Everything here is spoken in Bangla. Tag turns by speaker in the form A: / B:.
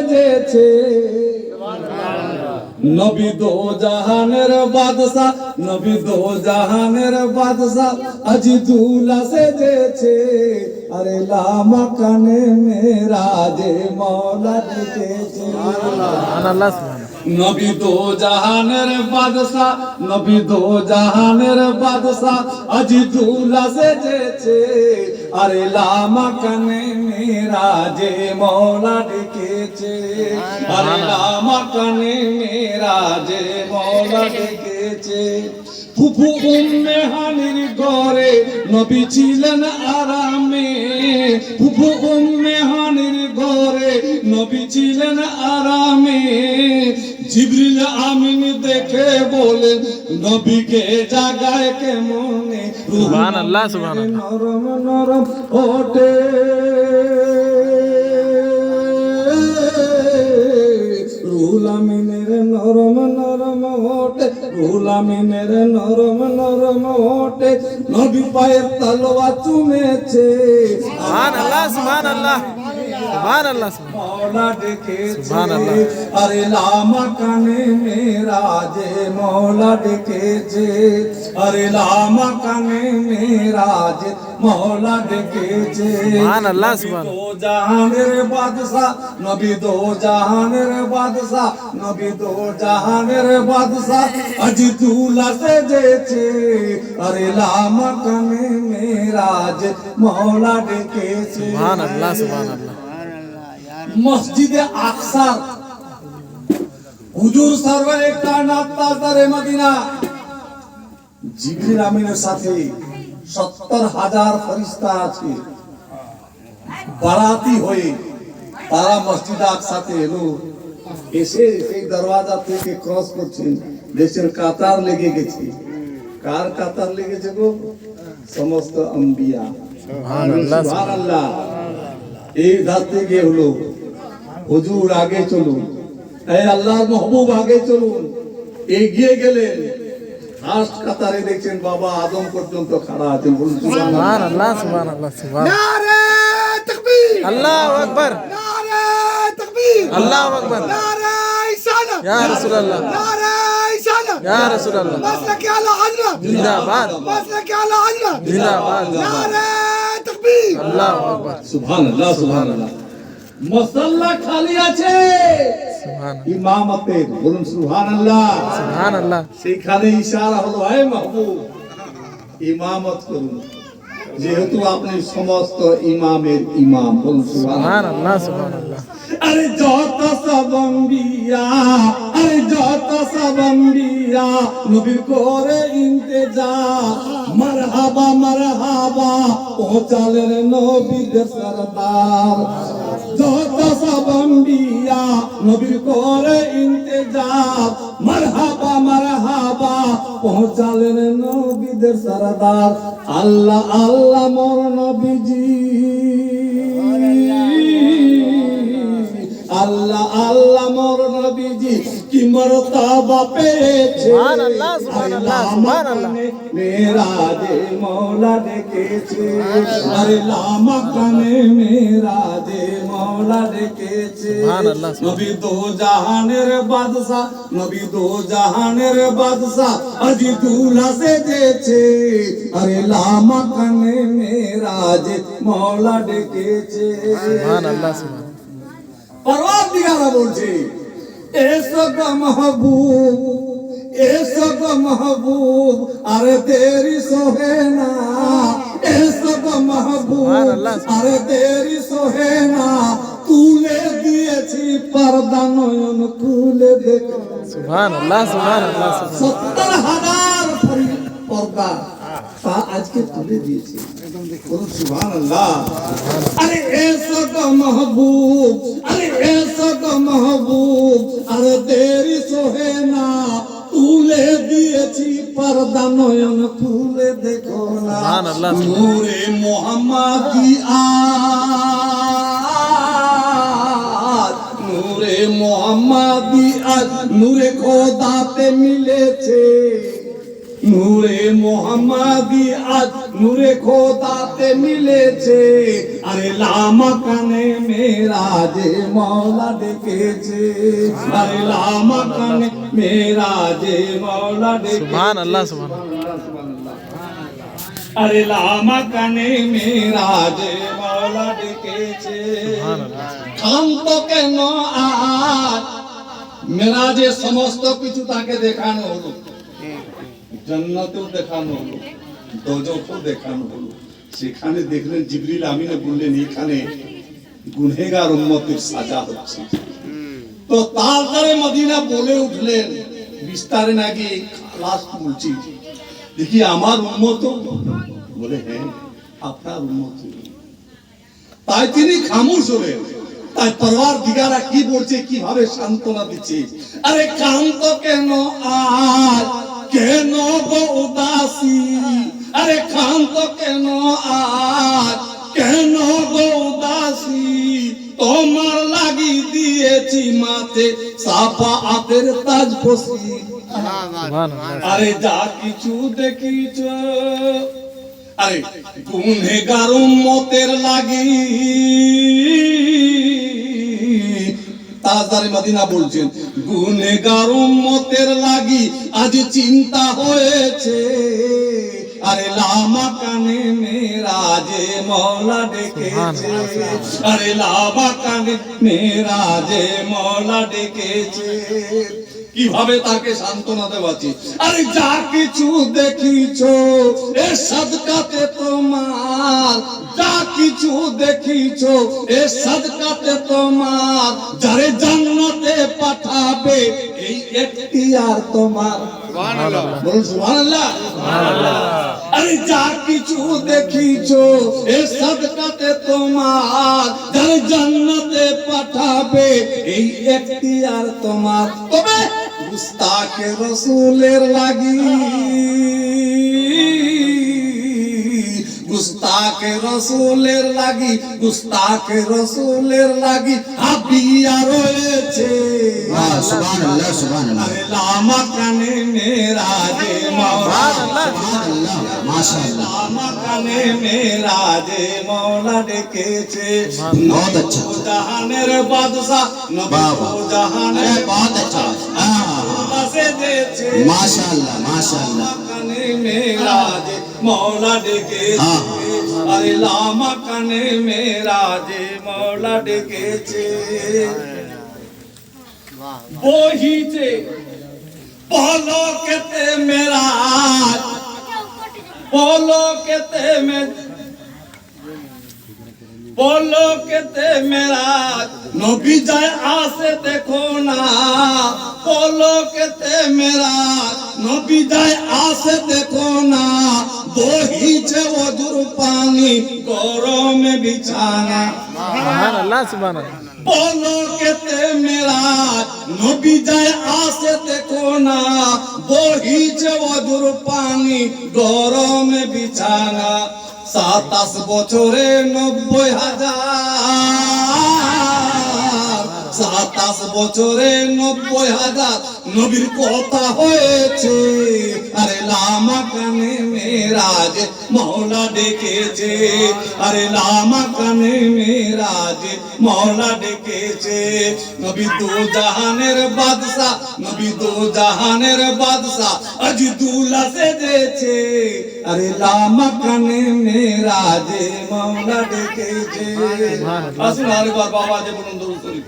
A: সেজেছে নবী দো জাহানের বাদশাহ, নবী দো জাহানের বাদশাহ আজ দুলা সেজেছে। আরে লামা কানে মেরাজে মওলা ডেকেছে। নবী দো জাহানের বাদশাহ, নবী দো জাহানের বাদশাহ আজ দুলা সেজেছে। আরে লামা কানে মেরাজে মওলা ডেকেছে। আরে লামা কানে মেরাজে মওলা ডেকেছে। ফুফু উম্মে হানির ঘরে নবী ছিলেন আরামে। ফুফু উম্মে হানির ঘরে নবী ছিলেন আরামে। জিবরিল আমিন দেখে বলেন নবীকে জাগায় কেমনে।
B: সুবহানাল্লাহ সুবহানাল্লাহ।
A: নরম নরম ওঠে রুহুল আমিনের নরম নরম ওঠে, রুহুল আমিনের নরম নরম ওঠে। নবী পায়ের তলোয়ার চুমেছে।
B: সুবহানাল্লাহ সুবহানাল্লাহ সুবহানাল্লাহ
A: মওলা ডেকেছে।
B: সুবহানাল্লাহ।
A: আরে লামা কানে মেরাজে মওলা ডেকেছে। আরে লামা কানে মেরাজে মওলা ডেকেছে।
B: সুবহানাল্লাহ সুবহানাল্লাহ।
A: দো জাহানের বাদশাহ, নবী দো জাহানের বাদশাহ, নবী দো জাহানের বাদশাহ আজ দুলা সেজেছে। আরে লামা কানে মেরাজে মওলা ডেকেছে।
B: সুবহানাল্লাহ সুবহানাল্লাহ।
A: মসজিদে আকসা হুজুর সরওয়ারে কায়নাত তাজদারে মদিনা জিবরিল আমিনের সাথে ৭০,০০০ ফেরেশতা আছে। বারাতি হয়ে তারা মসজিদে আকসাতে এলো। এসে সেই দরওয়াজা থেকে ক্রস করছেন। দেশের কাতার লেগে গেছে। কার কাতার লেগেছে গো? সমস্ত আম্বিয়া।
B: সুবহানাল্লাহ
A: সুবহানাল্লাহ। এই ধার থেকে হলো হুজুর আগে চলুন, এই আল্লাহর মাহবুব আগে চলুন। এগিয়ে গেলেন। ফার্স্ট কাতারে দেখছেন বাবা আদম পর্যন্ত খাড়া আছেন। বলুন
B: সুবহানাল্লাহ সুবহানাল্লাহ সুবহানাল্লাহ।
C: নারে তাকবীর,
B: আল্লাহু আকবার,
C: নারে তাকবীর,
B: আল্লাহু আকবার।
C: নারে ইসানা,
B: ইয়া রাসূলুল্লাহ,
C: নারে ইসানা,
B: ইয়া রাসূলুল্লাহ।
C: মাসলাকি আলা হযরত
B: জিন্দাবাদ,
C: মাসলাকি আলা হযরত
B: জিন্দাবাদ।
C: নারে তাকবীর,
B: আল্লাহু আকবার।
A: সুবহানাল্লাহ সুবহানাল্লাহ। মুসাল্লা খালি আছে
B: সুবহানাল্লাহ
A: ইমামতে। বলুন সুবহানাল্লাহ।
B: সুবহানাল্লাহ।
A: সেখানে ইশারা হলো হে মাহবুব ইমামত করুন, যেহেতু আপনি সমস্ত ইমামের ইমাম। বলুন সুবহানাল্লাহ।
B: সুবহানাল্লাহ সুবহানাল্লাহ।
A: আরে যত সব আম্বিয়া, আরে যত সব আম্বিয়া নবীর করে ইন্তেজার। মারহাবা মারহাবা পৌঁছালেন নবীদের সরদার। যত সব আম্বিয়া নবীর করে ইন্তেজার। মারহাবা মারহাবা পৌঁছালেন নবীদের সরদার। আল্লাহ আল্লাহ মোর নবীজি, আল্লাহ আল্লাহ মোর নবীজি কি মর্তবা পেয়েছে।
B: সুবহানাল্লাহ সুবহানাল্লাহ সুবহানাল্লাহ।
A: মেরাজে মওলা ডেকেছে। আরে লামা কানে মেরাজে মওলা ডেকেছে।
B: সুবহানাল্লাহ।
A: নবী দো জাহানের বাদশাহ, নবী দো জাহানের বাদশাহ আজ দুলা সেজেছে। আরে লামা কানে মেরাজে মওলা ডেকেছে।
B: সুবহানাল্লাহ সুবহানাল্লাহ।
A: परवरदिगार बोलছে ऐसा का महबूब, ऐसा का महबूब अरे तेरी सोहेना। ऐसा का महबूब अरे तेरी सोहेना। তুলে দিয়েছি পর্দা নয়ন খুলে দেখো।
B: সুবহানাল্লাহ সুবহানাল্লাহ।
A: ৭০,০০০ পর্দা তা আজকে তুলে দিয়েছি। বলুন সুবহানাল্লাহ। আরে ऐसा का महबूब, अरे ऐसा का महबूब अरे तेरी सोहेना। তুলে দিয়েছি পর্দা নয়ন খুলে দেখো না।
B: সুবহানাল্লাহ।
A: নূরে মুহাম্মাদিয়া, নূরে মুহাম্মাদিয়া নূরে খোদাতে মিলেছে। নূরে মোহাম্মদি আজ নূরে খোদাতে মিলেছে। আরে লামা কানে মেরাজে মওলা ডেকেছে, আরে লামা কানে মেরাজে মওলা ডেকেছে।
B: সুবহানাল্লাহ সুবহানাল্লাহ
A: আরে লামা কানে মেরাজে মওলা ডেকেছে। ক্লান্ত কেন আজ মেরাজে সমস্ত কিছু তাকে দেখানো হলো, জান্নাতেও দেখানো হলো, দোজখও দেখানো হলো। সেখানে দেখলেন জিবরিল আমিনে বললেন এখানে গুনহেগার উম্মতের সাজা হচ্ছে। তো তারপরে মদিনা বলে উঠলেন বিস্তারে নাকি খালাস বলছি, দেখি আমার উম্মত বলে হ্যাঁ আপনার উম্মত। তাই তিনি খামোশ হলেন। তাই পরওয়ারদিগারা কি বলছে, কিভাবে সান্ত্বনা দিচ্ছে। আরে ক্লান্ত কেন আজ, কেন গো উদাসী, আরে ক্লান্ত কেন আজ, কেন গো উদাসী, তোমার লাগি দিয়েছি মাথে সাফাআতের তাজ বসি। আরে যা কিছু দেখিছ, আরে গুনহেগার উম্মতের লাগি, তাজদারে মদিনা বলছেন গুনহেগার উম্মতের লাগি আজ চিন্তা হয়েছে। আরে লামা কানে মেরাজে মওলা ডেকেছে, আরে লামা কানে মেরাজে মওলা ডেকেছে। কিভাবে তাকে সান্ত্বনা দেওয়াছি। আরে যা কিছু দেখিছো এ সাদকাতে তোমার, যা কিছু দেখিছো এ সাদকাতে তোমার, যারে জান্নাতে পাঠাবে এই এখতিয়ার তোমার। সুবহানাল্লাহ বলুন সুবহানাল্লাহ। আরে যা কিছু দেখিছো এ সাদকাতে তোমার, যারে জান্নাতে পাঠাবে এই এখতিয়ার তোমার। তবে গুস্তাখে রসুলের লাগি, গুস্তাখে রসুলের লাগি, গুস্তাখে রসুলের লাগি হাবিয়া রয়েছে।
C: সুবহানাল্লাহ সুবহানাল্লাহ
A: আরে লামা কানে মেরাজে মওলা,
C: সুবহানাল্লাহ মাশাআল্লাহ
A: লামা কানে মেরাজে মওলা ডেকেছে।
C: बहुत अच्छा
A: জাহানের বাদশা নবী
C: বাবা
A: জাহানের
C: बहुत अच्छा
A: বাসে দেছে।
C: माशाअल्लाह माशाअल्लाह
A: কানে মেরাজে মওলা ডেকেছে, আরে লামা কানে মেরাজে মওলা ডেকেছে। বহিছে পলকেতে মেরাজ, পলকেতে পলকেতে মেরাজ, নবী যায় আসে দেখো না, পলকেতে মেরাজ, নবী যায় আসে দেখো না, বহিছে অজুর পানি গরমে বিছানা।
B: সুবহানাল্লাহ সুবহানাল্লাহ
A: পলকেতে মেরাজ, নবী যায় আসে দেখো না, বহিছে অজুর পানি গরমে বিছানা। 27 বছরে 90,000, 27 বছরে 90,000 নবীর কথা হয়েছে। আরে লামা কানে মেরাজে মওলা ডেকেছে, আরে লামা কানে মেরাজে মওলা ডেকেছে। নবী দু জাহানের বাদশা, নবী দু জাহানের বাদশা আজ দুলা সেজেছে। আরে লামা কানে মেরাজে মওলা ডেকেছে। আসুন আরেকবার বাবা যে বলুন দরুদ শরীফ।